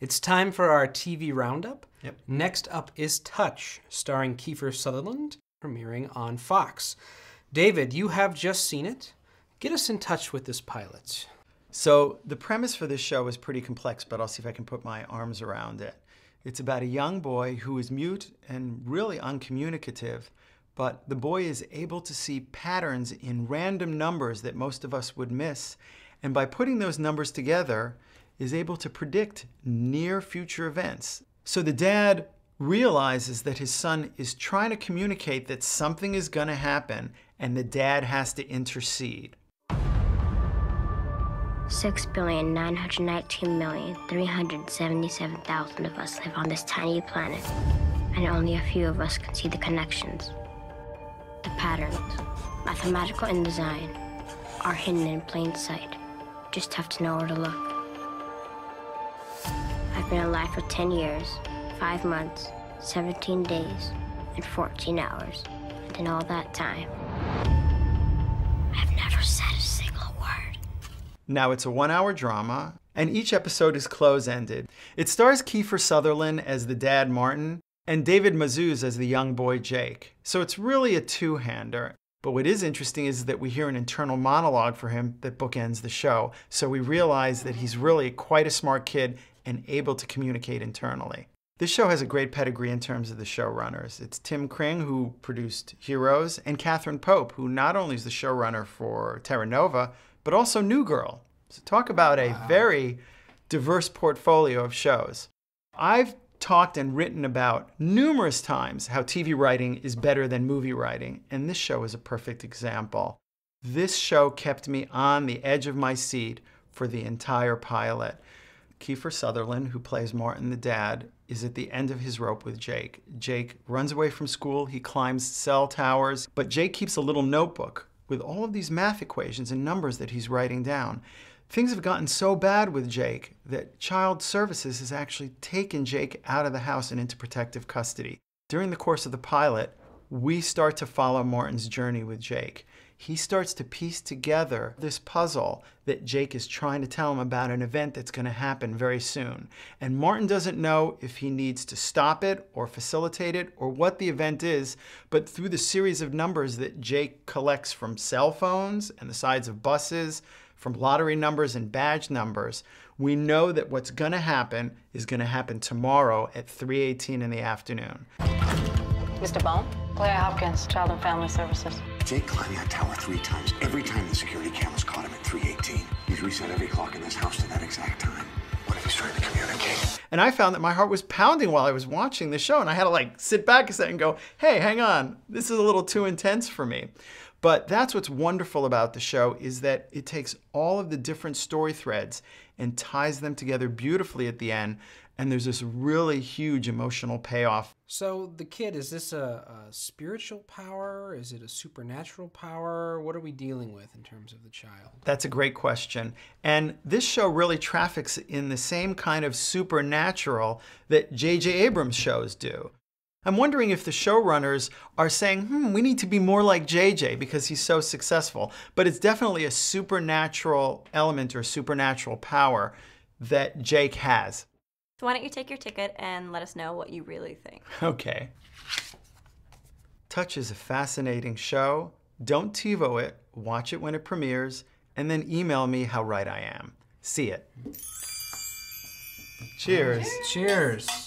It's time for our TV roundup. Yep. Next up is Touch, starring Kiefer Sutherland, premiering on Fox. David, you have just seen it. Get us in touch with this pilot. So the premise for this show is pretty complex, but I'll see if I can put my arms around it. It's about a young boy who is mute and really uncommunicative, but the boy is able to see patterns in random numbers that most of us would miss, and by putting those numbers together, is able to predict near future events. So the dad realizes that his son is trying to communicate that something is going to happen, and the dad has to intercede. 6,919,377,000 of us live on this tiny planet, and only a few of us can see the connections. The patterns, mathematical in design, are hidden in plain sight. Just have to know where to look. I've been alive for 10 years, 5 months, 17 days, and 14 hours. And in all that time, I've never said a single word. Now, it's a 1-hour drama, and each episode is close-ended. It stars Kiefer Sutherland as the dad, Martin, and David Mazouz as the young boy, Jake. So it's really a two-hander. But what is interesting is that we hear an internal monologue for him that bookends the show. So we realize that he's really quite a smart kid and able to communicate internally. This show has a great pedigree in terms of the showrunners. It's Tim Kring, who produced Heroes, and Catherine Pope, who not only is the showrunner for Terra Nova, but also New Girl. So talk about a very diverse portfolio of shows. I've talked and written about numerous times how TV writing is better than movie writing, and this show is a perfect example. This show kept me on the edge of my seat for the entire pilot. Kiefer Sutherland, who plays Martin the dad, is at the end of his rope with Jake. Jake runs away from school, he climbs cell towers, but Jake keeps a little notebook with all of these math equations and numbers that he's writing down. Things have gotten so bad with Jake that Child Services has actually taken Jake out of the house and into protective custody. During the course of the pilot, we start to follow Martin's journey with Jake. He starts to piece together this puzzle that Jake is trying to tell him about an event that's going to happen very soon. And Martin doesn't know if he needs to stop it or facilitate it or what the event is, but through the series of numbers that Jake collects from cell phones and the sides of buses, from lottery numbers and badge numbers, we know that what's going to happen is going to happen tomorrow at 3:18 in the afternoon. Mr. Bone? Claire Hopkins, Child and Family Services. Jake climbed that tower 3 times. Every time the security cameras caught him at 3:18. He's reset every clock in this house to that exact time. What if he's trying to communicate? And I found that my heart was pounding while I was watching the show, and I had to like sit back a second and go, hey, hang on, this is a little too intense for me. But that's what's wonderful about the show, is that it takes all of the different story threads and ties them together beautifully at the end, and there's this really huge emotional payoff. So the kid, is this a spiritual power? Is it a supernatural power? What are we dealing with in terms of the child? That's a great question. And this show really traffics in the same kind of supernatural that J.J. Abrams shows do. I'm wondering if the showrunners are saying, we need to be more like JJ because he's so successful. But it's definitely a supernatural element or supernatural power that Jake has. So why don't you take your ticket and let us know what you really think. Okay. Touch is a fascinating show. Don't TiVo it, watch it when it premieres, and then email me how right I am. See it. Cheers. Cheers.